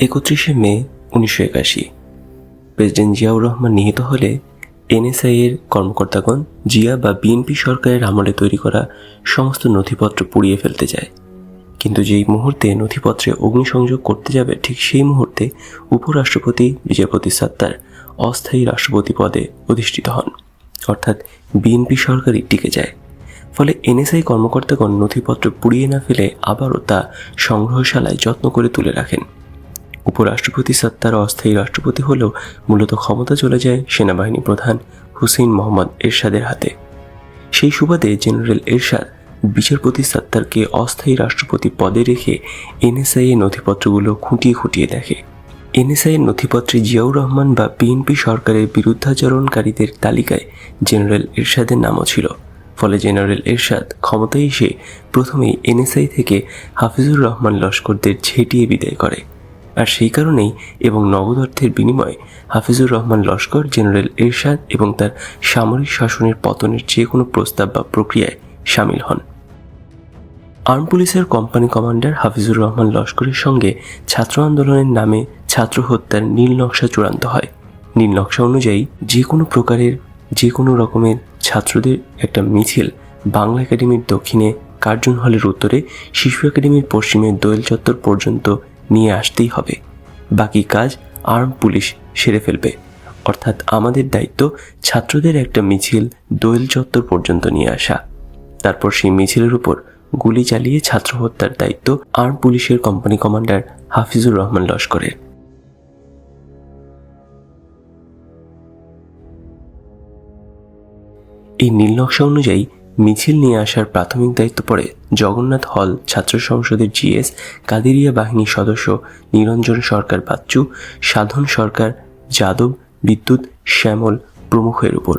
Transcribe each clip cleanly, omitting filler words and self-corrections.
31শে মে 1981 president Ziaur Rahman নিহত হলে NSI এর কর্মকর্তাগণ জিয়া বা বিএনপি সরকারের আমলে তৈরি করা সমস্ত নথিপত্র পুড়িয়ে ফেলতে যায়। কিন্তু যেই মুহূর্তে নথিপত্রে অগ্নিসংযোগ করতে যাবে ঠিক সেই মুহূর্তে উপরাষ্ট্রপতি বিজয়প্রতি সাত্তার অস্থায়ী রাষ্ট্রপতি পদে অধিষ্ঠিত হন, অর্থাৎ বিএনপি সরকারই টিকে যায়। ফলে এনএসআই কর্মকর্তাগণ নথিপত্র পুড়িয়ে না ফেলে আবারও তা সংগ্রহশালায় যত্ন করে তুলে রাখেন। উপরাষ্ট্রপতি সাত্তার অস্থায়ী রাষ্ট্রপতি হলেও মূলত ক্ষমতা চলে যায় সেনাবাহিনী প্রধান হুসেইন মোহাম্মদ এরশাদের হাতে। সেই সুবাদে জেনারেল এরশাদ বিচারপতি সাত্তারকে অস্থায়ী রাষ্ট্রপতি পদে রেখে এনএসআই এর নথিপত্রগুলো খুঁটিয়ে খুঁটিয়ে দেখে। এনএসআই এর নথিপত্রে জিয়াউর রহমান বা বিএনপি সরকারের বিরুদ্ধাচরণকারীদের তালিকায় জেনারেল এরশাদের নামও ছিল। ফলে জেনারেল এরশাদ ক্ষমতায় এসে প্রথমেই এনএসআই থেকে হাফিজুর রহমান লস্করদের ঝেঁটিয়ে বিদায় করে। আর সেই কারণেই এবং নগদ অর্থের বিনিময়ে হাফিজুর রহমান লস্কর জেনারেল এরশাদ এবং তার সামরিক শাসনের পতনের যে কোনো প্রস্তাব বা প্রক্রিয়ায় সামিল হন। আর্ম পুলিশের কোম্পানি কমান্ডার হাফিজুর রহমান লস্করের সঙ্গে ছাত্র আন্দোলনের নামে ছাত্র হত্যার নীল নকশা চূড়ান্ত হয়। নীল নকশা অনুযায়ী যে কোনো রকমের ছাত্রদের একটা মিছিল বাংলা একাডেমির দক্ষিণে, কার্জন হলের উত্তরে, শিশু একাডেমির পশ্চিমে দোয়েল চত্বর পর্যন্ত নিয়ে আসতেই হবে। বাকি কাজ আর্ম পুলিশ সেরে ফেলবে। অর্থাৎ আমাদের দায়িত্ব ছাত্রদের একটা মিছিল দোয়েল চত্বর পর্যন্ত নিয়ে আসা। তারপর সেই মিছিলের উপর গুলি চালিয়ে ছাত্র হত্যার দায়িত্ব আর্ম পুলিশের কোম্পানি কমান্ডার হাফিজুর রহমান লস্করের। এই নীল নকশা অনুযায়ী মিছিল নিয়ে আসার প্রাথমিক দায়িত্ব পড়ে জগন্নাথ হল ছাত্র সংসদের জিএস, কাদেরিয়া বাহিনীর সদস্য নিরঞ্জন সরকার বাচ্চু, সাধন সরকার, যাদব, বিদ্যুৎ, শ্যামল প্রমুখের উপর।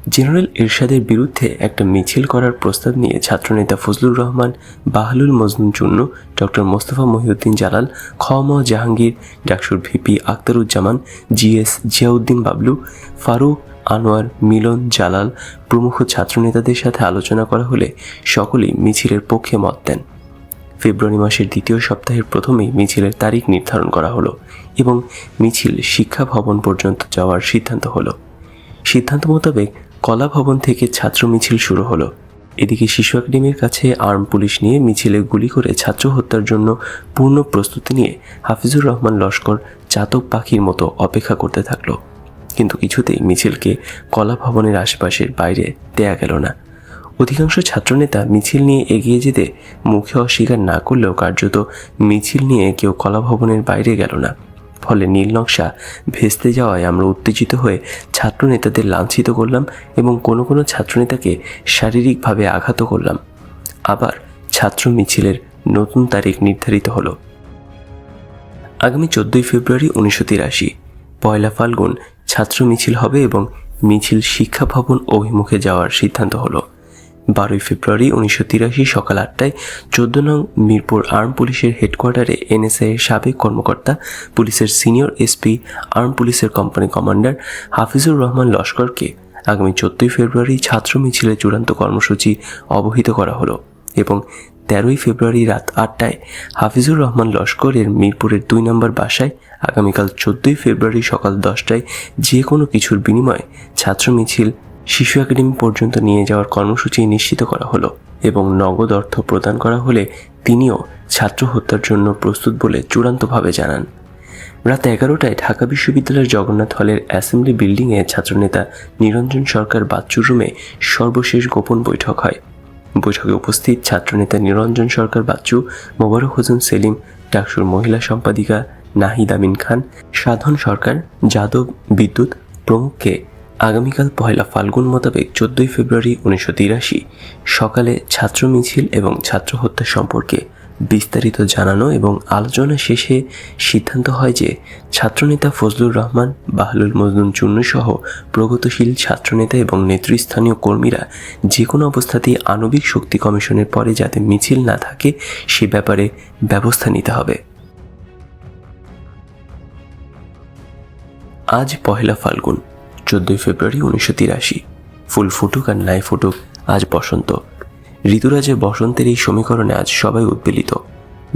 জেনারেল এরশাদের বিরুদ্ধে একটা মিছিল করার প্রস্তাব নিয়ে ছাত্রনেতা ফজলুর রহমান, বাহলুল মজনুন চুন্নু, ডক্টর মোস্তফা মহিউদ্দিন জালাল, খ.ম. জাহাঙ্গীর, ডাকসুর ভিপি আখতারুজ্জামান, জিএস জিয়াউদ্দিন বাবলু, ফারুক, আনোয়ার, মিলন, জালাল প্রমুখ ছাত্রনেতাদের সাথে আলোচনা করা হলে সকলেই মিছিলের পক্ষে মত দেন। ফেব্রুয়ারি মাসের দ্বিতীয় সপ্তাহের প্রথমেই মিছিলের তারিখ নির্ধারণ করা হলো এবং মিছিল শিক্ষা ভবন পর্যন্ত যাওয়ার সিদ্ধান্ত হলো। সিদ্ধান্ত মোতাবেক কলা ভবন থেকে ছাত্র মিছিল শুরু হলো। এদিকে শিশু একাডেমির কাছে আর্ম পুলিশ নিয়ে মিছিলে গুলি করে ছাত্র হত্যার জন্য পূর্ণ প্রস্তুতি নিয়ে হাফিজুর রহমান লস্কর চাতক পাখির মতো অপেক্ষা করতে থাকলো। কিন্তু কিছুতেই মিছিলকে কলা ভবনের আশেপাশের বাইরে দেয়া গেল না। অধিকাংশ ছাত্রনেতা মিছিল নিয়ে এগিয়ে যেতে মুখে অস্বীকার না করলেও কার্যত মিছিল নিয়ে কেউ কলা ভবনের বাইরে গেল না। ফলে নীল নকশা ভেস্তে যাওয়ায় আমরা উত্তেজিত হয়ে ছাত্রনেতাদের লাঞ্ছিত করলাম এবং কোনো ছাত্রনেতাকে শারীরিকভাবে আঘাত করলাম। আবার ছাত্র মিছিলের নতুন তারিখ নির্ধারিত হলো। আগামী 14 ফেব্রুয়ারি 1983 পয়লা ফাল্গুন ছাত্র মিছিল হবে এবং মিছিল শিক্ষা ভবন অভিমুখে যাওয়ার সিদ্ধান্ত হলো। 12 ফেব্রুয়ারি 1983 সকাল 8টায় 14 নং মিরপুর আর্ম পুলিশের হেডকোয়ার্টারে এনএসআই এর সাবেক কর্মকর্তা, পুলিশের সিনিয়র এসপি, আর্ম পুলিশের কোম্পানি কমান্ডার হাফিজুর রহমান লস্করকে আগামী 14 ফেব্রুয়ারি ছাত্র মিছিলের চূড়ান্ত কর্মসূচি অবহিত করা হলো এবং 13 ফেব্রুয়ারি রাত 8টায় হাফিজুর রহমান লস্করের মিরপুরের 2 নম্বর বাসায় আগামীকাল 14 ফেব্রুয়ারি সকাল 10টায় যে কোনো কিছুর বিনিময়ে ছাত্র মিছিল শিশু একাডেমি পর্যন্ত নিয়ে যাওয়ার কর্মসূচি নিশ্চিত করা হলো এবং নগদ অর্থ প্রদান করা হলে তিনিও ছাত্র হত্যার জন্য প্রস্তুত বলে চূড়ান্তভাবে জানান। রাত 11টায় ঢাকা বিশ্ববিদ্যালয়ের জগন্নাথ হলের অ্যাসেম্বলি বিল্ডিংয়ে ছাত্রনেতা নিরঞ্জন সরকার বাচ্চুর রুমে সর্বশেষ গোপন বৈঠক হয়। বৈঠকে উপস্থিত ছাত্রনেতা নিরঞ্জন সরকার বাচ্চু, মোবারক হোসেন সেলিম, ডাকসুর মহিলা সম্পাদিকা নাহিদ আমিন খান, সাধন সরকার, যাদব, বিদ্যুৎ প্রমুখকে আগামীকাল পয়লা ফাল্গুন মোতাবেক 14 ফেব্রুয়ারি 1983 সকালে ছাত্র মিছিল এবং ছাত্র হত্যা সম্পর্কে বিস্তারিত জানানো এবং আলোচনা শেষে সিদ্ধান্ত হয় যে ছাত্রনেতা ফজলুর রহমান, বাহলুল মজনুন চুন্নু সহ প্রগতিশীল ছাত্রনেতা এবং নেতৃস্থানীয় কর্মীরা যে কোনো অবস্থাতেই আণবিক শক্তি কমিশনের পরে যাতে মিছিল না থাকে সে ব্যাপারে ব্যবস্থা নিতে হবে। আজ পহেলা ফাল্গুন 14 ফেব্রুয়ারি 1983। ফুল ফুটুক আর নাই ফুটুক, আজ বসন্ত। ঋতুরাজের বসন্তের এই সমীকরণে আজ সবাই উদ্বেলিত।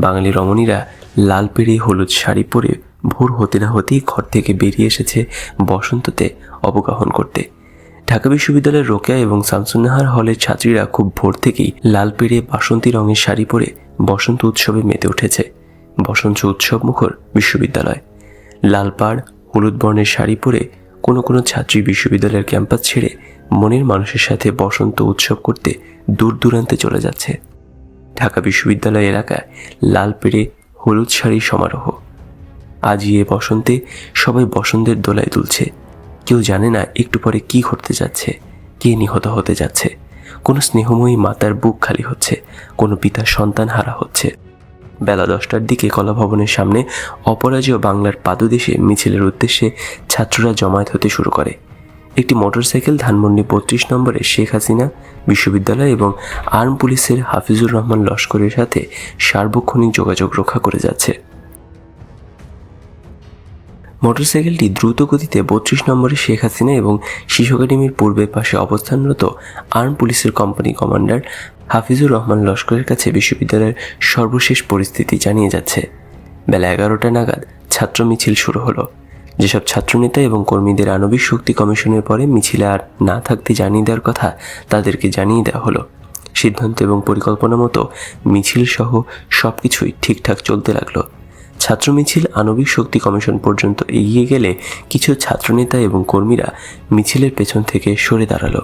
বাঙালি রমণীরা লাল পেড়ে হলুদ শাড়ি পরে ভোর হতে না হতেই ঘর থেকে বেরিয়ে এসেছে বসন্ততে অবগাহন করতে। ঢাকা বিশ্ববিদ্যালয়ের রোকেয়া এবং শামসুন্নাহার হলের ছাত্রীরা খুব ভোর থেকেই লাল পেড়ে বাসন্তী রঙের শাড়ি পরে বসন্ত উৎসবে মেতে উঠেছে। বসন্ত উৎসব মুখর বিশ্ববিদ্যালয়। লাল পাড় হলুদ বর্ণের শাড়ি পরে কোনো কোনো ছাত্রী বিশ্ববিদ্যালয়ের ক্যাম্পাস ছেড়ে মনের মানুষের সাথে বসন্ত উৎসব করতে দূর দূরান্তে চলে যাচ্ছে। ঢাকা বিশ্ববিদ্যালয় এলাকায় লাল পেড়ে হলুদ শাড়ির সমারোহ। আজই এ বসন্তে সবাই বসন্তের দোলায় দুলছে। কেউ জানে না একটু পরে কি ঘটতে যাচ্ছে, কে নিহত হতে যাচ্ছে। কোনো স্নেহময়ী মাতার বুক খালি হচ্ছে, কোনো পিতার সন্তান হারা হচ্ছে। বেলা 10টার দিকে কলাভবনের সামনে অপরাজেয় বাংলার পাদদেশে মিছিলের উদ্দেশ্যে ছাত্ররা জমায়েত হতে শুরু করে। একটি মোটরসাইকেল ধানমন্ডি 32 নম্বরে শেখ হাসিনা বিশ্ববিদ্যালয় এবং আর্ম পুলিশের হাফিজুর রহমান লস্করের সাথে সার্বক্ষণিক যোগাযোগ রক্ষা করে যাচ্ছে। মোটরসাইকেলটি দ্রুত গতিতে 32 নম্বরে শেখ হাসিনা এবং শিশু একাডেমির পূর্বের পাশে অবস্থানরত আর্ম পুলিশের কোম্পানি কমান্ডার হাফিজুর রহমান লস্করের কাছে বিশ্ববিদ্যালয়ের সর্বশেষ পরিস্থিতি জানিয়ে যাচ্ছে। বেলা 11টা নাগাদ ছাত্র মিছিল শুরু হলো। যেসব ছাত্রনেতা এবং কর্মীদের আণবিক শক্তি কমিশনের পরে মিছিলে আর না থাকতে জানিয়ে দেওয়ার কথা তাদেরকে জানিয়ে দেওয়া হলো। সিদ্ধান্ত এবং পরিকল্পনা মতো মিছিল সহ সব কিছুই ঠিকঠাক চলতে লাগলো। ছাত্র মিছিল আণবিক শক্তি কমিশন পর্যন্ত এগিয়ে গেলে কিছু ছাত্রনেতা এবং কর্মীরা মিছিলের পেছন থেকে সরে দাঁড়ালো।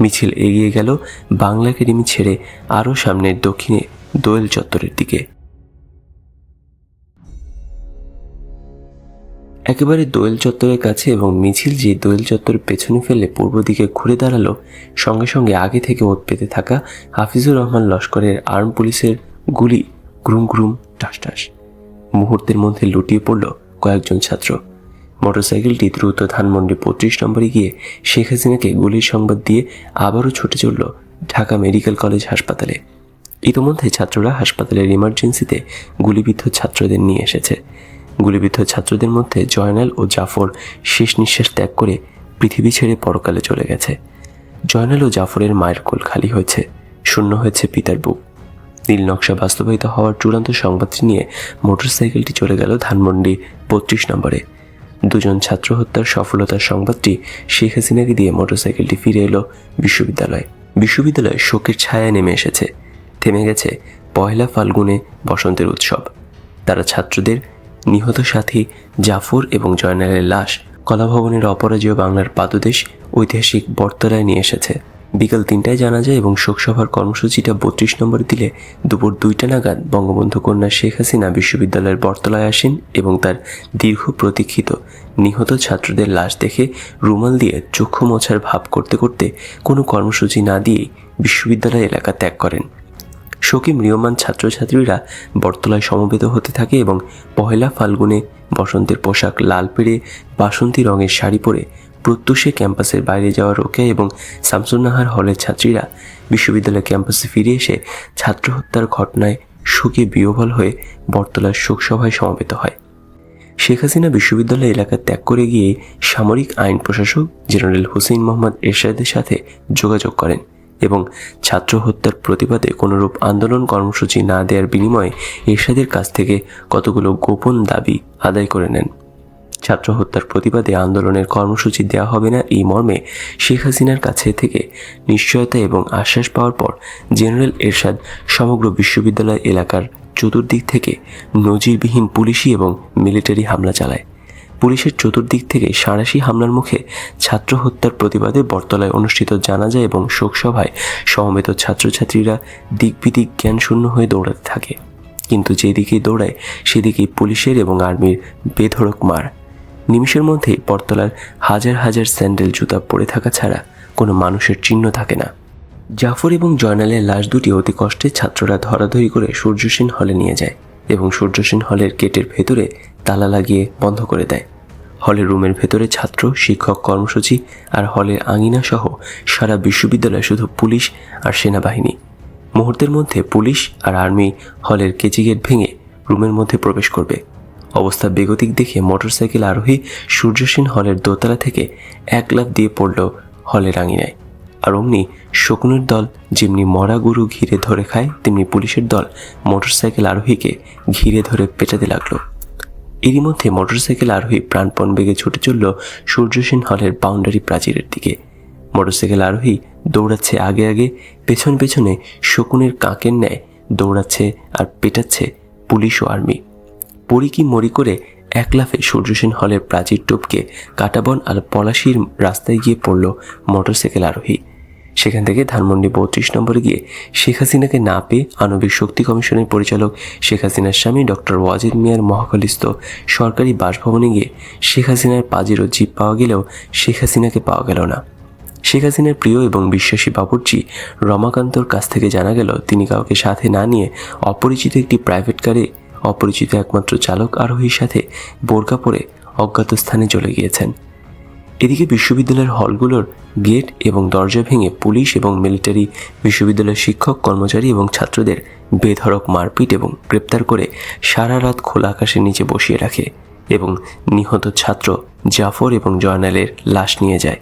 মিছিল এগিয়ে গেল বাংলা একাডেমি ছেড়ে আরও সামনের দক্ষিণে দোয়েল চত্বরের দিকে। একেবারে দোয়েল চত্বরের কাছে এবং মিছিল যে দোয়েল চত্বরের পেছনে ফেলে পূর্ব দিকে ঘুরে দাঁড়ালো, সঙ্গে সঙ্গে আগে থেকে ওত পেতে থাকা হাফিজুর রহমান লস্করের আর্ম পুলিশের গুলি গ্রুম গ্রুম টাস টাস। মুহূর্তের মধ্যে লুটিয়ে পড়ল কয়েকজন ছাত্র। মোটরসাইকেলটি দ্রুত ধানমন্ডি 32 নম্বরে গিয়ে শেখ হাসিনাকে গুলির সংবাদ দিয়ে আবারও ছুটে চলল ঢাকা মেডিকেল কলেজ হাসপাতালে। ইতিমধ্যে ছাত্ররা হাসপাতালের ইমার্জেন্সিতে গুলিবিদ্ধ ছাত্রদের নিয়ে এসেছে। গুলিবিদ্ধ ছাত্রদের মধ্যে জয়নাল ও জাফর শেষ নিঃশ্বাস ত্যাগ করে পৃথিবী ছেড়ে পরকালে চলে গেছে। জয়নাল ও জাফরের মায়ের কোল খালি হয়েছে, শূন্য হয়েছে পিতার বুক। নীল নকশা বাস্তবায়িত হওয়ার চূড়ান্ত সংবাদটি নিয়ে মোটরসাইকেলটি চলে গেল ধানমন্ডি 32 নম্বরে। দুজন ছাত্র হত্যার সফলতার সংবাদটি শেখ হাসিনাকে দিয়ে মোটরসাইকেলটি ফিরে এলো বিশ্ববিদ্যালয়ে। বিশ্ববিদ্যালয়ে শোকের ছায়া নেমে এসেছে। থেমে গেছে পয়লা ফাল্গুনে বসন্তের উৎসব। তারা ছাত্রদের নিহত সাথী জাফর এবং জয়নালের লাশ কলাভবনের অপরাজেয় বাংলার পাদদেশ ঐতিহাসিক বটতলায় নিয়ে এসেছে। বিকাল 3টায় জানাজা এবং শোকসভার কর্মসূচিটা 32 নম্বরে দিলে দুপুর 2টা নাগাদ বঙ্গবন্ধু কন্যা শেখ হাসিনা বিশ্ববিদ্যালয়ের বটতলায় আসেন এবং তার দীর্ঘ প্রতীক্ষিত নিহত ছাত্রদের লাশ দেখে রুমাল দিয়ে চক্ষু মোছার ভাব করতে করতে কোনো কর্মসূচি না দিয়েই বিশ্ববিদ্যালয় এলাকা ত্যাগ করেন। শোকে ম্রিয়মাণ ছাত্রছাত্রীরা বটতলায় সমবেত হতে থাকে এবং পহেলা ফাল্গুনে বসন্তের পোশাক লাল পেড়ে বাসন্তী রঙের শাড়ি পরে প্রত্যুষে ক্যাম্পাসের বাইরে যাওয়া রোকেয়া এবং শামসুন্নাহার হলের ছাত্রীরা বিশ্ববিদ্যালয় ক্যাম্পাসে ফিরে এসে ছাত্র হত্যার ঘটনায় শোকে বিহ্বল হয়ে বটতলার শোকসভায় সমবেত হয়। শেখ হাসিনা বিশ্ববিদ্যালয় এলাকা ত্যাগ করে গিয়ে সামরিক আইন প্রশাসক জেনারেল হুসেইন মোহাম্মদ এরশাদের সাথে যোগাযোগ করেন এবং ছাত্র হত্যার প্রতিবাদে কোনোরূপ আন্দোলন কর্মসূচি না দেওয়ার বিনিময়ে এরশাদের কাছ থেকে কতগুলো গোপন দাবি আদায় করে নেন। ছাত্র হত্যার প্রতিবাদে আন্দোলনের কর্মসূচি দেওয়া হবে না এই মর্মে শেখ হাসিনার কাছে থেকে নিশ্চয়তা এবং আশ্বাস পাওয়ার পর জেনারেল এরশাদ সমগ্র বিশ্ববিদ্যালয় এলাকার চতুর্দিক থেকে নজিরবিহীন পুলিশি এবং মিলিটারি হামলা চালায়। পুলিশের চতুর্দিক থেকে সাঁড়াশি হামলার মুখে ছাত্র হত্যার প্রতিবাদে বটতলায় অনুষ্ঠিত জানাজা এবং শোকসভায় সমবেত ছাত্রছাত্রীরা দিকবিদিক জ্ঞানশূন্য হয়ে দৌড়াতে থাকে। কিন্তু যেদিকেই দৌড়ায় সেদিকেই পুলিশের এবং আর্মির বেধড়ক মার। নিমিষের মধ্যেই বটতলার হাজার হাজার স্যান্ডেল জুতা পরে থাকা ছাড়া কোনো মানুষের চিহ্ন থাকে না। জাফর এবং জয়নালের লাশ দুটি অতি কষ্টে ছাত্ররা ধরাধরি করে সূর্যসেন হলে নিয়ে যায় এবং সূর্যসেন হলের গেটের ভেতরে তালা লাগিয়ে বন্ধ করে দেয়। হলের রুমের ভেতরে ছাত্র শিক্ষক কর্মসূচি আর হলের আঙিনা সহ সারা বিশ্ববিদ্যালয়ে শুধু পুলিশ আর সেনাবাহিনী। মুহূর্তের মধ্যে পুলিশ আর আর্মি হলের কেচি গেট ভেঙে রুমের মধ্যে প্রবেশ করবে। অবস্থা বেগতিক দেখে মোটরসাইকেল আরোহী সূর্যসেন হলের দোতলা থেকে 1 লাফ দিয়ে পড়ল হলের আঙিনায়। আর অমনি শকুনের দল যেমনি মরা গরু ঘিরে ধরে খায়, তেমনি পুলিশের দল মোটরসাইকেল আরোহীকে ঘিরে ধরে পেটাতে লাগলো। এরই মধ্যে মোটরসাইকেল আরোহী প্রাণপণ বেগে ছুটে চলল সূর্যসেন হলের বাউন্ডারি প্রাচীরের দিকে। মোটরসাইকেল আরোহী দৌড়াচ্ছে আগে আগে, পেছন পেছনে শকুনের কাকের ন্যায় দৌড়াচ্ছে আর পেটাচ্ছে পুলিশ ও আর্মি। পড়ি কি মরি করে এক লাফে সূর্যসেন হলের প্রাচীর টপকে কাটাবন আর পলাশির রাস্তায় গিয়ে পড়ল মোটরসাইকেল আরোহী। সেখান থেকে ধানমন্ডি 32 নম্বরে গিয়ে শেখ হাসিনাকে না পেয়ে আণবিক শক্তি কমিশনের পরিচালক শেখ হাসিনার স্বামী ডক্টর ওয়াজেদ মিয়ার মহাখালীস্থ সরকারি বাসভবনে গিয়ে শেখ হাসিনার পাজেরো জিপ পাওয়া গেলেও শেখ হাসিনাকে পাওয়া গেল না। শেখ হাসিনার প্রিয় এবং বিশ্বাসী বাবুর্চি রমাকান্তর কাছ থেকে জানা গেল তিনি কাউকে সাথে না নিয়ে অপরিচিত একটি প্রাইভেট কারে অপরিচিত একমাত্র চালক আরোহীর সাথে বোরকা পরে অজ্ঞাত স্থানে চলে গিয়েছেন। এদিকে বিশ্ববিদ্যালয়ের হলগুলোর গেট এবং দরজা ভেঙে পুলিশ এবং মিলিটারি বিশ্ববিদ্যালয়ের শিক্ষক, কর্মচারী এবং ছাত্রদের বেধড়ক মারপিট এবং গ্রেপ্তার করে সারা রাত খোলা আকাশের নিচে বসিয়ে রাখে এবং নিহত ছাত্র জাফর এবং জয়নালের লাশ নিয়ে যায়।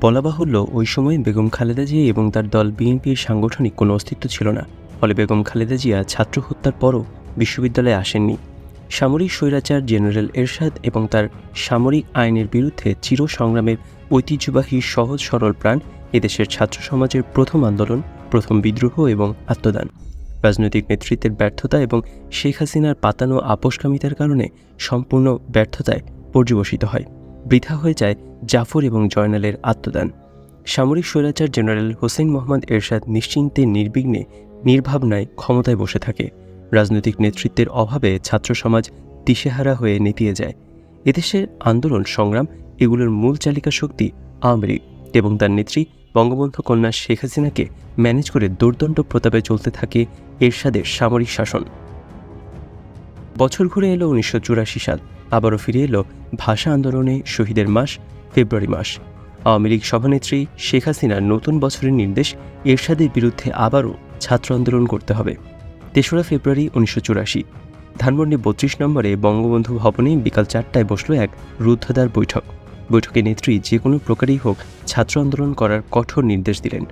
বলা বাহুল্য, ওই সময় বেগম খালেদা জিয়া এবং তার দল বিএনপির সাংগঠনিক কোনো অস্তিত্ব ছিল না। ফলে বেগম খালেদা জিয়া ছাত্র হত্যার পরও বিশ্ববিদ্যালয়ে আসেননি। সামরিক স্বৈরাচার জেনারেল এরশাদ এবং তার সামরিক আইনের বিরুদ্ধে চির সংগ্রামের ঐতিহ্যবাহী সহজ সরল প্রাণ এদেশের ছাত্র সমাজের প্রথম আন্দোলন, প্রথম বিদ্রোহ এবং আত্মদান। রাজনৈতিক নেতৃত্বের ব্যর্থতা এবং শেখ হাসিনার পাতানো আপোষকামিতার কারণে সম্পূর্ণ ব্যর্থতায় পর্যবসিত হয়। বৃথা হয়ে যায় জাফর এবং জয়নালের আত্মদান। সামরিক স্বৈরাচার জেনারেল হোসেন মোহাম্মদ এরশাদ নিশ্চিন্তে নির্বিঘ্নে নির্ভাবনায় ক্ষমতায় বসে থাকে। রাজনৈতিক নেতৃত্বের অভাবে ছাত্র সমাজ দিশেহারা হয়ে নেতিয়ে যায়। এদেশের আন্দোলন সংগ্রাম এগুলোর মূল চালিকা শক্তি আওয়ামী লীগ এবং তার নেত্রী বঙ্গবন্ধু কন্যা শেখ হাসিনাকে ম্যানেজ করে দুর্দণ্ড প্রতাপে চলতে থাকে এরশাদের সামরিক শাসন। বছর ঘুরে এলো 1984 সাল। আবারও ফিরে এলো ভাষা আন্দোলনে শহীদের মাস ফেব্রুয়ারি মাস। আওয়ামী লীগ সভানেত্রী শেখ হাসিনার নতুন বছরের নির্দেশ, এরশাদের বিরুদ্ধে আবারও ছাত্র আন্দোলন করতে হবে। 3রা ফেব্রুয়ারি 1984 ধানমন্ডি 32 নম্বরে বঙ্গবন্ধু ভবনে বিকাল 4টায় বসল এক রুদ্ধদ্বার বৈঠক। বৈঠকে নেত্রী যে কোনো প্রকারেই হোক ছাত্র আন্দোলন করার কঠোর নির্দেশ দিলেন।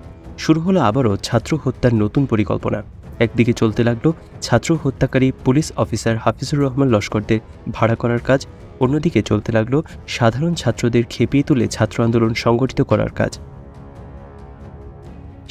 শুরু হলো আবারও ছাত্র হত্যার নতুন পরিকল্পনা। একদিকে চলতে লাগলো ছাত্র হত্যাকারী পুলিশ অফিসার হাফিজুর রহমান লস্করদের ভাড়া করার কাজ, অন্যদিকে চলতে লাগলো সাধারণ ছাত্রদের খেপিয়ে তুলে ছাত্র আন্দোলন সংগঠিত করার কাজ।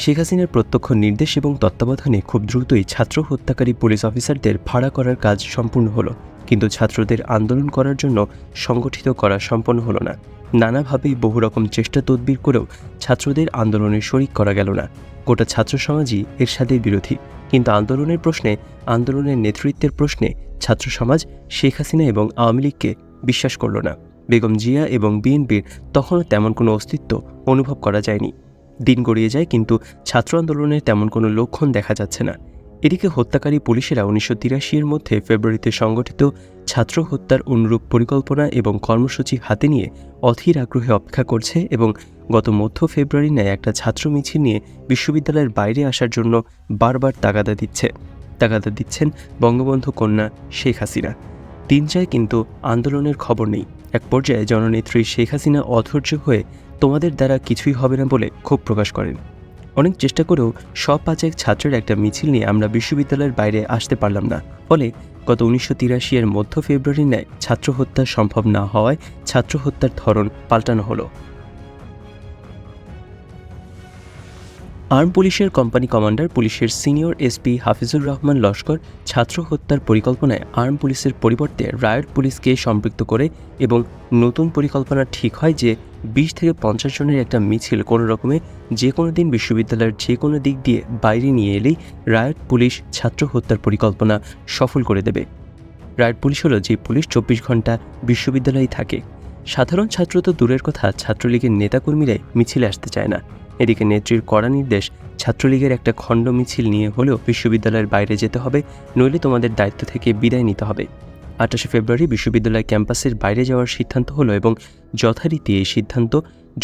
শেখ হাসিনার প্রত্যক্ষ নির্দেশ এবং তত্ত্বাবধানে খুব দ্রুতই ছাত্র হত্যাকারী পুলিশ অফিসারদের ভাড়া করার কাজ সম্পূর্ণ হলো, কিন্তু ছাত্রদের আন্দোলন করার জন্য সংগঠিত করা সম্পন্ন হলো না। নানাভাবেই বহু রকম চেষ্টা তদবির করেও ছাত্রদের আন্দোলনে শরিক করা গেল না। গোটা ছাত্র সমাজই এরশাদের বিরোধী, কিন্তু আন্দোলনের প্রশ্নে, আন্দোলনের নেতৃত্বের প্রশ্নে ছাত্র সমাজ শেখ হাসিনা এবং আওয়ামী লীগকে বিশ্বাস করল না। বেগম জিয়া এবং বিএনপির তখনও তেমন কোনো অস্তিত্ব অনুভব করা যায়নি। দিন গড়িয়ে যায়, কিন্তু ছাত্র আন্দোলনের তেমন কোনো লক্ষণ দেখা যাচ্ছে না। এদিকে হত্যাকারী পুলিশেরা 1983-এর মধ্যে ফেব্রুয়ারিতে সংগঠিত ছাত্র হত্যার অনুরূপ পরিকল্পনা এবং কর্মসূচি হাতে নিয়ে অধীর আগ্রহে অপেক্ষা করছে এবং গত মধ্য ফেব্রুয়ারি ন্যায় একটা ছাত্র মিছিল নিয়ে বিশ্ববিদ্যালয়ের বাইরে আসার জন্য বারবার তাগাদা দিচ্ছেন বঙ্গবন্ধু কন্যা শেখ হাসিনা। দিন যায়, কিন্তু আন্দোলনের খবর নেই। এক পর্যায়ে জননেত্রী শেখ হাসিনা অধৈর্য হয়ে তোমাদের দ্বারা কিছুই হবে না বলে ক্ষোভ প্রকাশ করেন। অনেক চেষ্টা করেও সব 5 ছাত্রের একটা মিছিল নিয়ে আমরা বিশ্ববিদ্যালয়ের বাইরে আসতে পারলাম না। ফলে গত 1983-এর মধ্য ফেব্রুয়ারি ন্যায় ছাত্র হত্যা সম্ভব না হওয়ায় ছাত্র হত্যার ধরন পাল্টানো হলো। আর্ম পুলিশের কোম্পানি কমান্ডার পুলিশের সিনিয়র এসপি হাফিজুর রহমান লস্কর ছাত্র হত্যার পরিকল্পনায় আর্ম পুলিশের পরিবর্তে রায়ট পুলিশকে সম্পৃক্ত করে এবং নতুন পরিকল্পনা ঠিক হয় যে 20 থেকে 50 জনের একটা মিছিল কোনো রকমে যে কোনো দিন বিশ্ববিদ্যালয়ের যে কোনো দিক দিয়ে বাইরে নিয়ে এলেই রায়ট পুলিশ ছাত্র হত্যার পরিকল্পনা সফল করে দেবে। রায়ট পুলিশ হলো যে পুলিশ 24 ঘন্টা বিশ্ববিদ্যালয়েই থাকে। সাধারণ ছাত্র তো দূরের কথা, ছাত্রলীগের নেতাকর্মীরাই মিছিলে আসতে চায় না। এদিকে নেত্রীর কড়া নির্দেশ, ছাত্রলীগের একটা খণ্ড মিছিল নিয়ে হলেও বিশ্ববিদ্যালয়ের বাইরে যেতে হবে, নইলে তোমাদের দায়িত্ব থেকে বিদায় নিতে হবে। 28 ফেব্রুয়ারি বিশ্ববিদ্যালয় ক্যাম্পাসের বাইরে যাওয়ার সিদ্ধান্ত হলো এবং যথারীতি এই সিদ্ধান্ত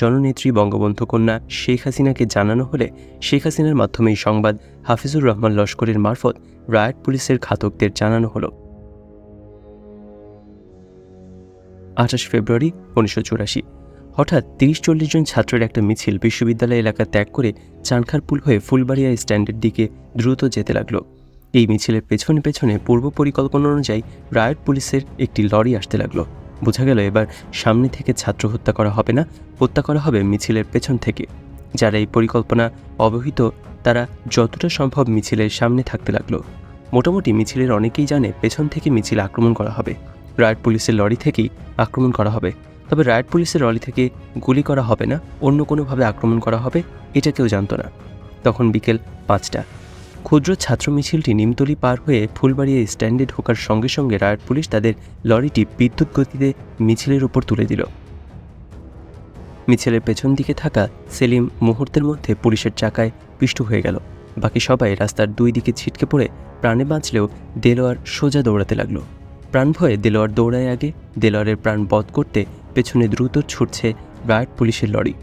জননেত্রী বঙ্গবন্ধু কন্যা শেখ হাসিনাকে জানানো হলে শেখ হাসিনার মাধ্যমে এই সংবাদ হাফিজুর রহমান লস্করের মারফত রায়ট পুলিশের ঘাতকদের জানানো হলো। 28 ফেব্রুয়ারি 1984। হঠাৎ 30-40 জন ছাত্রের একটা মিছিল বিশ্ববিদ্যালয় এলাকা ত্যাগ করে চানখারপুল হয়ে ফুলবাড়িয়া স্ট্যান্ডের দিকে দ্রুত যেতে লাগলো। এই মিছিলের পেছনে পেছনে পূর্ব পরিকল্পনা অনুযায়ী রায়ট পুলিশের একটি লরি আসতে লাগলো। বোঝা গেল এবার সামনে থেকে ছাত্র হত্যা করা হবে না, হত্যা করা হবে মিছিলের পেছন থেকে। যারা এই পরিকল্পনা অবহিত তারা যতটা সম্ভব মিছিলের সামনে থাকতে লাগলো। মোটামুটি মিছিলের অনেকেই জানে পেছন থেকে মিছিল আক্রমণ করা হবে, রায়ট পুলিশের লরি থেকেই আক্রমণ করা হবে। তবে রায়ট পুলিশের লরি থেকে গুলি করা হবে না, অন্য কোনোভাবে আক্রমণ করা হবে, এটা কেউ জানতো না। তখন বিকেল 5টা। ক্ষুদ্র ছাত্র মিছিলটি নিমতলি পার হয়ে ফুলবাড়িয়া স্ট্যান্ডে ঢোকার সঙ্গে সঙ্গে রায়ট পুলিশ তাদের লরিটি বিদ্যুৎ গতিতে মিছিলের উপর তুলে দিল। মিছিলের পেছন দিকে থাকা সেলিম মুহূর্তের মধ্যে পুলিশের চাকায় পিষ্ট হয়ে গেল। বাকি সবাই রাস্তার দুই দিকে ছিটকে পড়ে প্রাণে বাঁচলেও দেলোয়ার সোজা দৌড়াতে লাগলো। প্রাণ ভয়ে দেলোয়ার দৌড়ায় আগে। দেলোয়ারের প্রাণ বধ করতে পেছনে দ্রুত ছুটছে রায়ট পুলিশের লরি।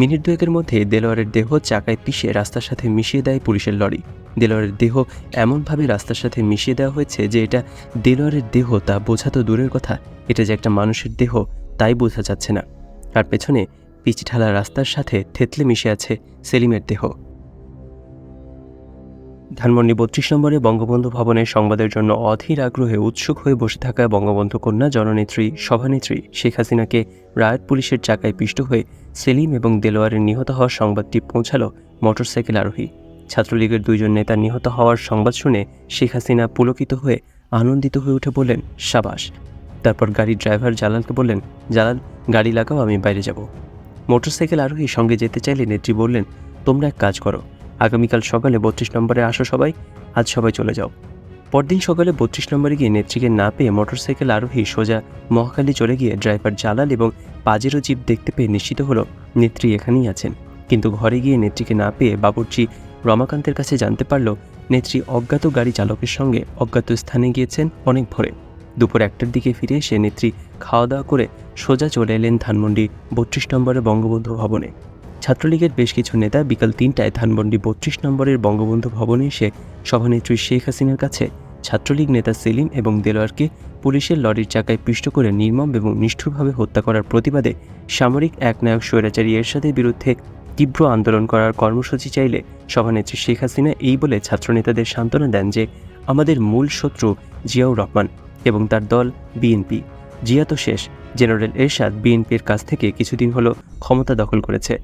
মিনিট দুয়েকের মধ্যে দেলোয়ারের দেহ চাকায় পিষে রাস্তার সাথে মিশিয়ে দেয় পুলিশের লরি। দেলোয়ারের দেহ এমনভাবে রাস্তার সাথে মিশিয়ে দেওয়া হয়েছে যে এটা দেলোয়ারের দেহ তা বোঝা তো দূরের কথা, এটা যে একটা মানুষের দেহ তাই বোঝা যাচ্ছে না। আর পেছনে পিচ ঢালা রাস্তার সাথে থেতলে মিশে আছে সেলিমের দেহ। ধানমন্ডি 32 নম্বরে বঙ্গবন্ধু ভবনের সংবাদের জন্য অধীর আগ্রহে উৎসুক হয়ে বসে থাকা বঙ্গবন্ধু কন্যা জননেত্রী সভানেত্রী শেখ হাসিনাকে রায়ট পুলিশের চাকায় পিষ্ট হয়ে সেলিম এবং দেলোয়ারের নিহত হওয়ার সংবাদটি পৌঁছালো মোটরসাইকেল আরোহী। ছাত্রলীগের 2 জন নেতা নিহত হওয়ার সংবাদ শুনে শেখ হাসিনা পুলকিত হয়ে আনন্দিত হয়ে উঠে বললেন, সাবাস। তারপর গাড়ির ড্রাইভার জালালকে বললেন, জালাল গাড়ি লাগাও, আমি বাইরে যাব। মোটরসাইকেল আরোহী সঙ্গে যেতে চাইলে নেত্রী বললেন, তোমরা এক কাজ করো, আগামীকাল সকালে 32 নম্বরে আসো সবাই, আজ সবাই চলে যাও। পরদিন সকালে 32 নম্বরে গিয়ে নেত্রীকে না পেয়ে মোটরসাইকেল আরোহী সোজা মহাখালী চলে গিয়ে ড্রাইভার জালাল এবং পাজেরো জিপ দেখতে পেয়ে নিশ্চিত হলো নেত্রী এখানেই আছেন। কিন্তু ঘরে গিয়ে নেত্রীকে না পেয়ে বাবুর্চি রমাকান্তের কাছে জানতে পারল নেত্রী অজ্ঞাত গাড়ি চালকের সঙ্গে অজ্ঞাত স্থানে গিয়েছেন অনেক ভোরে। দুপুর 1টার দিকে ফিরে এসে নেত্রী খাওয়া দাওয়া করে সোজা চলে এলেন ধানমন্ডি 32 নম্বরে বঙ্গবন্ধু ভবনে। ছাত্রলীগের বেশ কিছু নেতা বিকাল 3টায় ধানমন্ডি 32 নম্বরের বঙ্গবন্ধু ভবনে এসে সভানেত্রী শেখ হাসিনার কাছে ছাত্রলীগ নেতা সেলিম এবং দেলোয়ারকে পুলিশের লরির চাকায় পিষ্ট করে নির্মম এবং নিষ্ঠুরভাবে হত্যা করার প্রতিবাদে সামরিক একনায়ক স্বৈরাচারী এরশাদের বিরুদ্ধে তীব্র আন্দোলন করার কর্মসূচি চাইলে সভানেত্রী শেখ হাসিনা এই বলে ছাত্রনেতাদের সান্ত্বনা দেন যে আমাদের মূল শত্রু জিয়াউর রহমান এবং তার দল বিএনপি। জিয়া তো শেষ, জেনারেল এরশাদ বিএনপির কাছ থেকে কিছুদিন হলো ক্ষমতা দখল করেছে।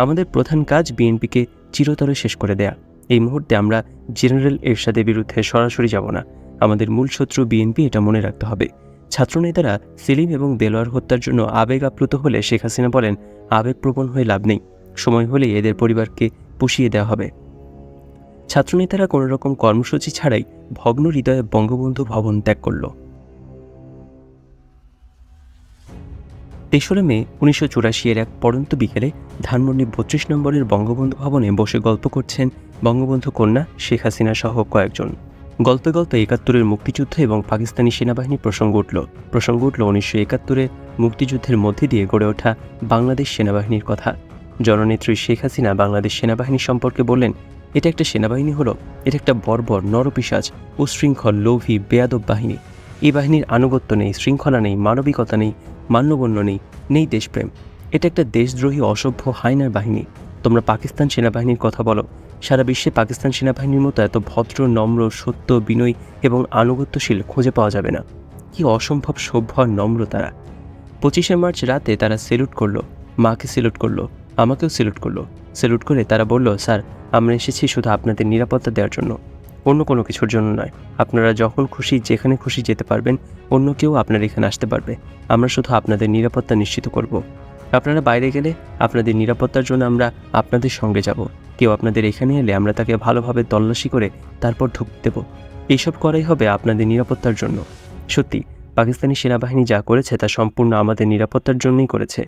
আমাদের প্রধান কাজ বিএনপিকে চিরতরে শেষ করে দেয়া। এই মুহূর্তে আমরা জেনারেল এরশাদের বিরুদ্ধে সরাসরি যাব না, আমাদের মূল শত্রু বিএনপি, এটা মনে রাখতে হবে। ছাত্রনেতারা সেলিম এবং দেলোয়ার হত্যার জন্য আবেগ আপ্লুত হলে শেখ হাসিনা বলেন, আবেগপ্রবণ হয়ে লাভ নেই, সময় হলেই এদের পরিবারকে পুষিয়ে দেওয়া হবে। ছাত্রনেতারা কোনো রকম কর্মসূচি ছাড়াই ভগ্ন হৃদয়ে বঙ্গবন্ধু ভবন ত্যাগ করল। 3রা মে 1984 এক পড়ন্ত বিকেলে ধানমন্ডি 32 নম্বরের বঙ্গবন্ধু ভবনে বসে গল্প করছেন বঙ্গবন্ধু কন্যা শেখ হাসিনা সহ কয়েকজন। গল্পে গল্পে 71-এর মুক্তিযুদ্ধ এবং পাকিস্তানি সেনাবাহিনীর প্রসঙ্গ উঠল 1971-এর মুক্তিযুদ্ধের মধ্যে দিয়ে গড়ে ওঠা বাংলাদেশ সেনাবাহিনীর কথা। জননেত্রী শেখ হাসিনা বাংলাদেশ সেনাবাহিনী সম্পর্কে বললেন, এটা একটা সেনাবাহিনী হলো, এটা একটা বর্বর, নরপিশাচ, উশৃঙ্খল, লোভী, বেয়াদব বাহিনী। এই বাহিনীর আনুগত্য নেই, শৃঙ্খলা নেই, মানবিকতা নেই, মান্যগণ্য নেই দেশপ্রেম। এটা একটা দেশদ্রোহী, অসভ্য, হায়নার বাহিনী। তোমরা পাকিস্তান সেনাবাহিনীর কথা বলো, সারা বিশ্বে পাকিস্তান সেনাবাহিনীর মতো এত ভদ্র, নম্র, সত্য, বিনয়ী এবং আনুগত্যশীল খুঁজে পাওয়া যাবে না। কি অসম্ভব সভ্য আর নম্র তারা। 25শে মার্চ রাতে তারা সেলুট করলো, মাকে সেলুট করলো, আমাকেও সেলুট করলো। সেলুট করে তারা বলল, স্যার আমরা এসেছি শুধু আপনাদের নিরাপত্তা দেওয়ার জন্য, অন্য কোনো কিছুর জন্য নয়। আপনারা যখন খুশি যেখানে খুশি যেতে পারবেন, অন্য কেউ আপনার এখানে আসতে পারবে। আমরা শুধু আপনাদের নিরাপত্তা নিশ্চিত করব। আপনারা বাইরে গেলে আপনাদের নিরাপত্তার জন্য আমরা আপনাদের সঙ্গে যাব। কেউ আপনাদের এখানে এলে আমরা তাকে ভালোভাবে তল্লাশি করে তারপর ঢুকতে দেব। এইসব করাই হবে আপনাদের নিরাপত্তার জন্য। সত্যি পাকিস্তানি সেনাবাহিনী যা করেছে তা সম্পূর্ণ আমাদের নিরাপত্তার জন্যই করেছে।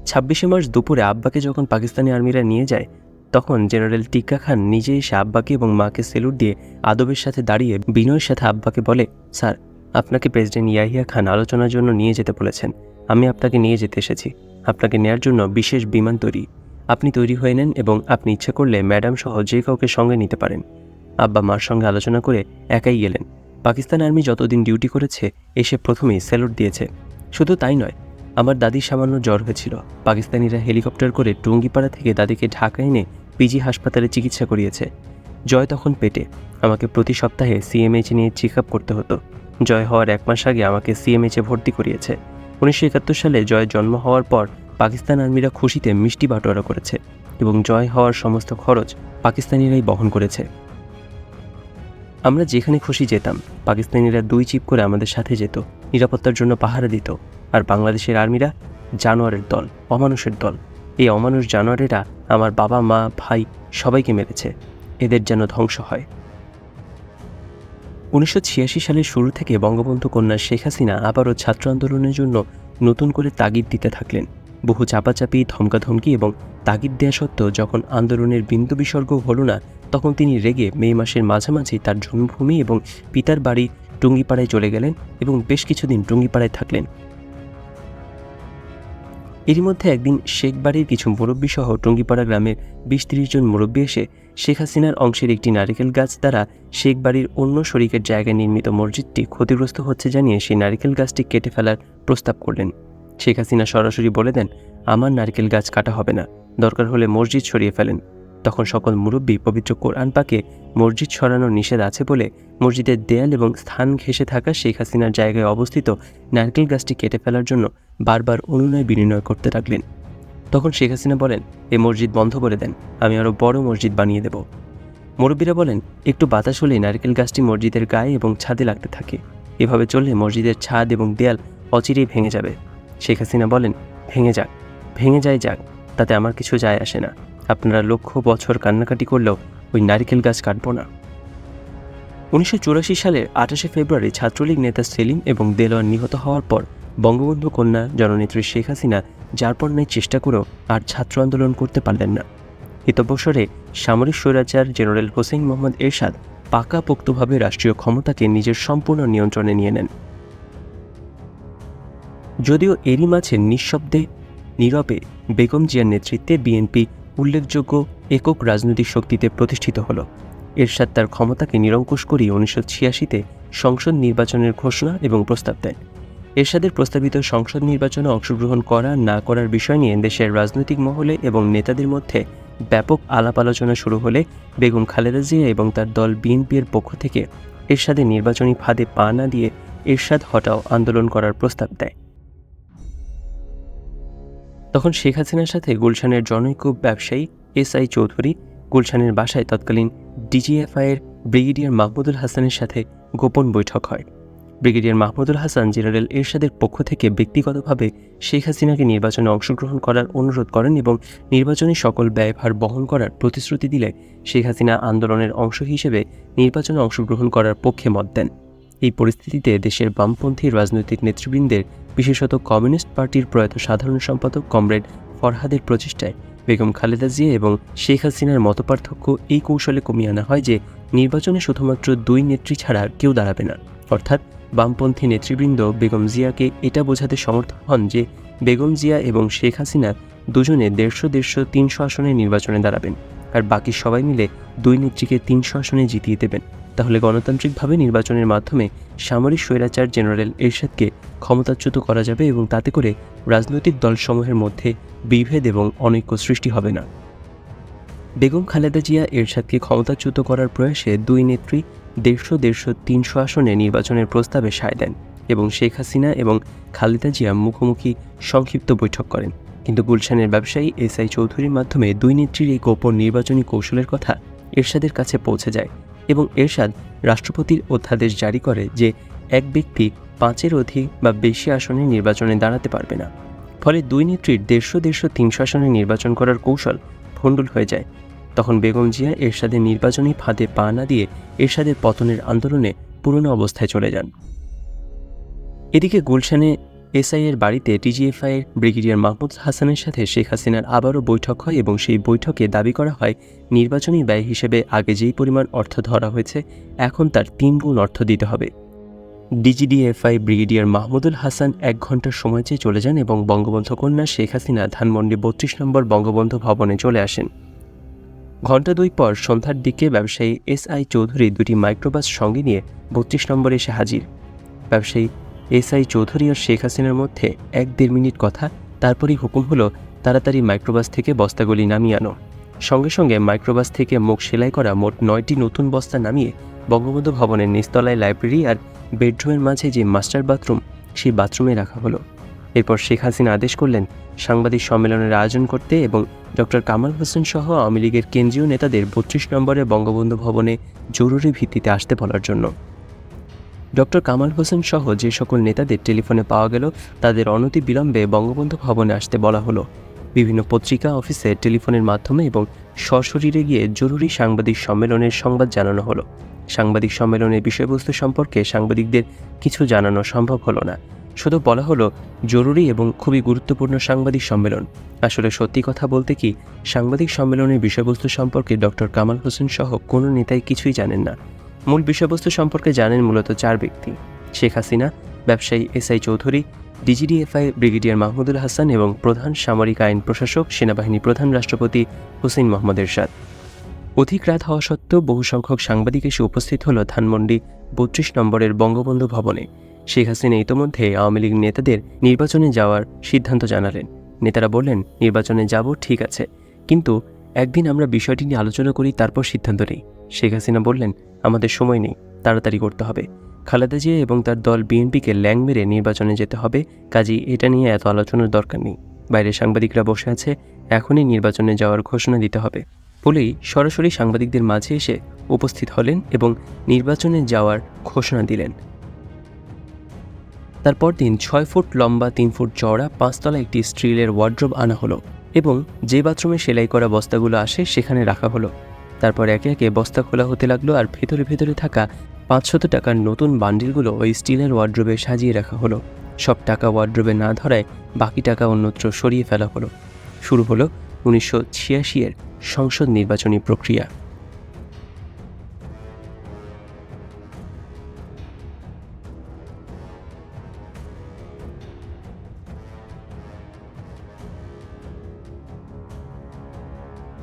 26শে মার্চ দুপুরে আব্বাকে যখন পাকিস্তানি আর্মিরা নিয়ে যায়, তখন জেনারেল টিক্কা খান নিজে এসে আব্বাকে এবং মাকে সেলুট দিয়ে আদবের সাথে দাঁড়িয়ে বিনয়ের সাথে আব্বাকে বলে, স্যার আপনাকে প্রেসিডেন্ট ইয়াহিয়া খান আলোচনার জন্য নিয়ে যেতে বলেছেন। আমি আপনাকে নিয়ে যেতে এসেছি। আপনাকে নেয়ার জন্য বিশেষ বিমান তৈরি। আপনি তৈরি হয়ে নেন এবং আপনি ইচ্ছে করলে ম্যাডাম সহ যে কাউকে সঙ্গে নিতে পারেন। আব্বা মার সঙ্গে আলোচনা করে একাই গেলেন। পাকিস্তান আর্মি যতদিন ডিউটি করেছে এসে প্রথমেই স্যালুট দিয়েছে। শুধু তাই নয়, আমার দাদির সামান্য জ্বর হয়েছিল, পাকিস্তানিরা হেলিকপ্টার করে টুঙ্গিপাড়া থেকে দাদিকে ঢাকা এনে পিজি হাসপাতালে চিকিৎসা করিয়েছে। জয় তখন পেটে। আমাকে প্রতি সপ্তাহে সিএমএইচে নিয়ে চেক আপ করতে হতো। জয় হওয়ার 1 মাস আগে আমাকে সিএমএইচে ভর্তি করিয়েছে। 1971 সালে জয়ের জন্ম হওয়ার পর পাকিস্তান আর্মিরা খুশিতে মিষ্টি বাটোয়ারা করেছে এবং জয় হওয়ার সমস্ত খরচ পাকিস্তানিরাই বহন করেছে। আমরা যেখানে খুশি যেতাম, পাকিস্তানিরা 2 চিপ করে আমাদের সাথে যেত, নিরাপত্তার জন্য পাহারা দিত। আর বাংলাদেশের আর্মিরা জানোয়ারের দল, অমানুষের দল। এই অমানুষ জানোয়ারেরা আমার বাবা, মা, ভাই সবাইকে মেরেছে। এদের যেন ধ্বংস হয়। 1986 সালের শুরু থেকে বঙ্গবন্ধু কন্যা শেখ হাসিনা আবারও ছাত্র আন্দোলনের জন্য নতুন করে তাগিদ দিতে থাকলেন। বহু চাপাচাপি, ধমকাধমকি এবং তাগিদ দেয়া সত্ত্বেও যখন আন্দোলনের বিন্দু বিসর্গ হলো না, তখন তিনি রেগে মে মাসের মাঝামাঝি তার জন্মভূমি এবং পিতার বাড়ি টুঙ্গিপাড়ায় চলে গেলেন এবং বেশ কিছুদিন টুঙ্গিপাড়ায় থাকলেন। এরই মধ্যে একদিন শেখ বাড়ির কিছু মুরব্বী সহ টুঙ্গিপাড়া গ্রামের 20-30 জন মুরব্বী এসে শেখ হাসিনার অংশের একটি নারিকেল গাছ দ্বারা শেখ বাড়ির অন্য শরিকের জায়গায় নির্মিত মসজিদটি ক্ষতিগ্রস্ত হচ্ছে জানিয়ে সেই নারিকেল গাছটি কেটে ফেলার প্রস্তাব করলেন। শেখ হাসিনা সরাসরি বলে দেন, আমার নারিকেল গাছ কাটা হবে না, দরকার হলে মসজিদ সরিয়ে ফেলেন। তখন সকল মুরব্বী পবিত্র কোরআন পাকে মসজিদ সরানোর নিষেধ আছে বলে মসজিদের দেয়াল এবং স্থান ঘেঁষে থাকা শেখ হাসিনার জায়গায় অবস্থিত নারকেল গাছটি কেটে ফেলার জন্য বারবার অনুনয় বিনিময় করতে লাগলেন। তখন শেখ হাসিনা বলেন, এই মসজিদ বন্ধ করে দেন, আমি আরও বড় মসজিদ বানিয়ে দেব। মুরব্বীরা বলেন, একটু বাতাস হলেই নারকেল গাছটি মসজিদের গায়ে এবং ছাদে লাগতে থাকে। এভাবে চললে মসজিদের ছাদ এবং দেয়াল অচিরেই ভেঙে যাবে। শেখ হাসিনা বলেন, ভেঙে যাক, তাতে আমার কিছু যায় আসে না। আপনারা লক্ষ বছর কান্নাকাটি করলেও ওই নারিকেল গাছ কাটব না। 1984 সালের 28শে ফেব্রুয়ারি ছাত্রলীগ নেতা সেলিম এবং দেলোয়ার নিহত হওয়ার পর বঙ্গবন্ধু কন্যা জননেত্রী শেখ হাসিনা যারপর নাই চেষ্টা করেও আর ছাত্র আন্দোলন করতে পারলেন না। হিতবসরে সামরিক স্বৈরাচার জেনারেল হোসেন মোহাম্মদ এরশাদ পাকাপোক্তভাবে রাষ্ট্রীয় ক্ষমতাকে নিজের সম্পূর্ণ নিয়ন্ত্রণে নিয়ে নেন। যদিও এরই মাঝে নিঃশব্দে নীরবে বেগম জিয়ার নেতৃত্বে বিএনপি উল্লেখযোগ্য একক রাজনৈতিক শক্তিতে প্রতিষ্ঠিত হল। এরশাদ তার ক্ষমতাকে নিরঙ্কুশ করেই 1986-তে সংসদ নির্বাচনের ঘোষণা এবং প্রস্তাব দেন। এরশাদের প্রস্তাবিত সংসদ নির্বাচনে অংশগ্রহণ করা না করার বিষয় নিয়ে দেশের রাজনৈতিক মহলে এবং নেতাদের মধ্যে ব্যাপক আলাপ আলোচনা শুরু হলে বেগম খালেদা জিয়া এবং তার দল বিএনপির পক্ষ থেকে এরশাদের নির্বাচনী ফাঁদে পা না দিয়ে এরশাদ হটাও আন্দোলন করার প্রস্তাব দেয়। তখন শেখ হাসিনার সাথে গুলশানের জনৈক ব্যবসায়ী এসআই চৌধুরী গুলশানের বাসায় তৎকালীন ডিজিএফআইয়ের ব্রিগেডিয়ার মাহমুদুল হাসানের সাথে গোপন বৈঠক হয়। ব্রিগেডিয়ার মাহমুদুল হাসান জেনারেল এরশাদের পক্ষ থেকে ব্যক্তিগতভাবে শেখ হাসিনাকে নির্বাচনে অংশগ্রহণ করার অনুরোধ করেন এবং নির্বাচনী সকল ব্যয়ভার বহন করার প্রতিশ্রুতি দিলে শেখ হাসিনা আন্দোলনের অংশ হিসেবে নির্বাচনে অংশগ্রহণ করার পক্ষে মত দেন। এই পরিস্থিতিতে দেশের বামপন্থী রাজনৈতিক নেতৃবৃন্দের, বিশেষত কমিউনিস্ট পার্টির প্রয়াত সাধারণ সম্পাদক কমরেড ফরহাদের প্রচেষ্টায় বেগম খালেদা জিয়া এবং শেখ হাসিনার মতপার্থক্য এই কৌশলে কমিয়ে আনা হয় যে নির্বাচনে শুধুমাত্র 2 নেত্রী ছাড়া কেউ দাঁড়াবে না। অর্থাৎ বামপন্থী নেতৃবৃন্দ বেগম জিয়াকে এটা বোঝাতে সমর্থ হন যে বেগম জিয়া এবং শেখ হাসিনা দুজনে 150-300 আসনে নির্বাচনে দাঁড়াবেন, আর বাকি সবাই মিলে 2 নেত্রীকে 300 আসনে জিতিয়ে দেবেন। তাহলে গণতান্ত্রিকভাবে নির্বাচনের মাধ্যমে সামরিক স্বৈরাচার জেনারেল এরশাদকে ক্ষমতাচ্যুত করা যাবে এবং তাতে করে রাজনৈতিক দলসমূহের মধ্যে বিভেদ এবং অনৈক্য সৃষ্টি হবে না। বেগম খালেদা জিয়া এরশাদকে ক্ষমতাচ্যুত করার প্রয়াসে 2 নেত্রী 150-300 আসনে নির্বাচনের প্রস্তাবে সায় দেন এবং শেখ হাসিনা এবং খালেদা জিয়া মুখোমুখি সংক্ষিপ্ত বৈঠক করেন। কিন্তু গুলশানের ব্যবসায়ী এসআই চৌধুরীর মাধ্যমে 2 নেত্রীর এই গোপন নির্বাচনী কৌশলের কথা এরশাদের কাছে পৌঁছে যায় এবং এরশাদ রাষ্ট্রপতির অধ্যাদেশ জারি করে যে এক ব্যক্তি 5-এর অধিক বা বেশি আসনে নির্বাচনে দাঁড়াতে পারবে না। ফলে 2 নেত্রীর 150-300 আসনে নির্বাচন করার কৌশল ভণ্ডুল হয়ে যায়। তখন বেগম জিয়া এরশাদের নির্বাচনী ফাঁদে পা না দিয়ে এরশাদের পতনের আন্দোলনে পুরনো অবস্থায় চলে যান। এদিকে গুলশানে এসআইয়ের বাড়িতে ডিজিএফআইয়ের ব্রিগেডিয়ার মাহমুদ হাসানের সাথে শেখ হাসিনার আবারও বৈঠক হয় এবং সেই বৈঠকে দাবি করা হয় নির্বাচনী ব্যয় হিসেবে আগে যেই পরিমাণ অর্থ ধরা হয়েছে এখন তার 3 গুণ অর্থ দিতে হবে। ডিজিডিএফআই ব্রিগেডিয়ার মাহমুদুল হাসান 1 ঘন্টার সময় চেয়ে চলে যান এবং বঙ্গবন্ধু কন্যা শেখ হাসিনা ধানমন্ডি 32 নম্বর বঙ্গবন্ধু ভবনে চলে আসেন। ঘণ্টা 2 পর সন্ধ্যার দিকে ব্যবসায়ী SI চৌধুরী দুটি মাইক্রোবাস সঙ্গে নিয়ে 32 নম্বরে এসে হাজির। ব্যবসায়ী SI চৌধুরী আর শেখ হাসিনার মধ্যে 1-1.5 মিনিট কথা, তারপরই হুকুম হলো তাড়াতাড়ি মাইক্রোবাস থেকে বস্তাগুলি নামিয়ে আনো। সঙ্গে সঙ্গে মাইক্রোবাস থেকে মুখ সেলাই করা মোট 9টি নতুন বস্তা নামিয়ে বঙ্গবন্ধু ভবনের নিচতলায় লাইব্রেরি আর বেডরুমের মাঝে যে মাস্টার বাথরুম, সেই বাথরুমে রাখা হলো। এরপর শেখ হাসিনা আদেশ করলেন সাংবাদিক সম্মেলনের আয়োজন করতে এবং ডক্টর কামাল হোসেন সহ আওয়ামী লীগের কেন্দ্রীয় নেতাদের 32 নম্বরে বঙ্গবন্ধু ভবনে জরুরি ভিত্তিতে আসতে বলার জন্য। ডক্টর কামাল হোসেন সহ যে সকল নেতাদের টেলিফোনে পাওয়া গেল তাদের অনতি বিলম্বে বঙ্গবন্ধু ভবনে আসতে বলা হলো। বিভিন্ন পত্রিকা অফিসে টেলিফোনের মাধ্যমে এবং সশরীরে গিয়ে জরুরি সাংবাদিক সম্মেলনের সংবাদ জানানো হলো। সাংবাদিক সম্মেলনের বিষয়বস্তু সম্পর্কে সাংবাদিকদের কিছু জানানো সম্ভব হলো না, শুধু বলা হলো জরুরি এবং খুবই গুরুত্বপূর্ণ সাংবাদিক সম্মেলন। আসলে সত্যি কথা বলতে কি, সাংবাদিক সম্মেলনের বিষয়বস্তু সম্পর্কে ডক্টর কামাল হোসেন সহ কোনো নেতাই কিছুই জানেন না। মূল বিষয়বস্তু সম্পর্কে জানেন মূলত 4 ব্যক্তি: শেখ হাসিনা, ব্যবসায়ী SI Chowdhury, DGDFI brigadier Mahmudul Hasan এবং প্রধান সামরিক আইন প্রশাসক সেনাবাহিনী প্রধান রাষ্ট্রপতি হোসেন মোহাম্মদ এরশাদ। অধিক রাত হওয়া সত্ত্বেও বহু সংখ্যক সাংবাদিক এসে উপস্থিত হল ধানমন্ডি 32 নম্বরের বঙ্গবন্ধু ভবনে। শেখ হাসিনা ইতোমধ্যে আওয়ামী লীগ নেতাদের নির্বাচনে যাওয়ার সিদ্ধান্ত জানালেন। নেতারা বললেন, নির্বাচনে যাব ঠিক আছে, কিন্তু একদিন আমরা বিষয়টি নিয়ে আলোচনা করি, তারপর সিদ্ধান্ত নেই। শেখ হাসিনা বললেন, আমাদের সময় নেই, তাড়াতাড়ি করতে হবে। খালেদা জিয়া এবং তার দল বিএনপিকে ল্যাং মেরে নির্বাচনে যেতে হবে, কাজেই এটা নিয়ে এত আলোচনার দরকার নেই। বাইরে সাংবাদিকরা বসে আছে, এখনই নির্বাচনে যাওয়ার ঘোষণা দিতে হবে বলেই সরাসরি সাংবাদিকদের মাঝে এসে উপস্থিত হলেন এবং নির্বাচনে যাওয়ার ঘোষণা দিলেন। তারপর দিন 6 ফুট লম্বা 3 ফুট চওড়া 5 তলা একটি স্টিলের ওয়ার্ড্রোব আনা হলো এবং যে বাথরুমে সেলাই করা বস্তাগুলো আসে সেখানে রাখা হলো। তারপর একে একে বস্তা খোলা হতে লাগলো আর ভেতরে ভেতরে থাকা 500 টাকার নতুন বান্ডিলগুলো ওই স্টিলের ওয়ার্ড্রোবে সাজিয়ে রাখা হলো। সব টাকা ওয়ার্ড্রোবে না ধরায় বাকি টাকা অন্যত্র সরিয়ে ফেলা হলো। শুরু হলো 1986 এর সংসদ নির্বাচনী প্রক্রিয়া।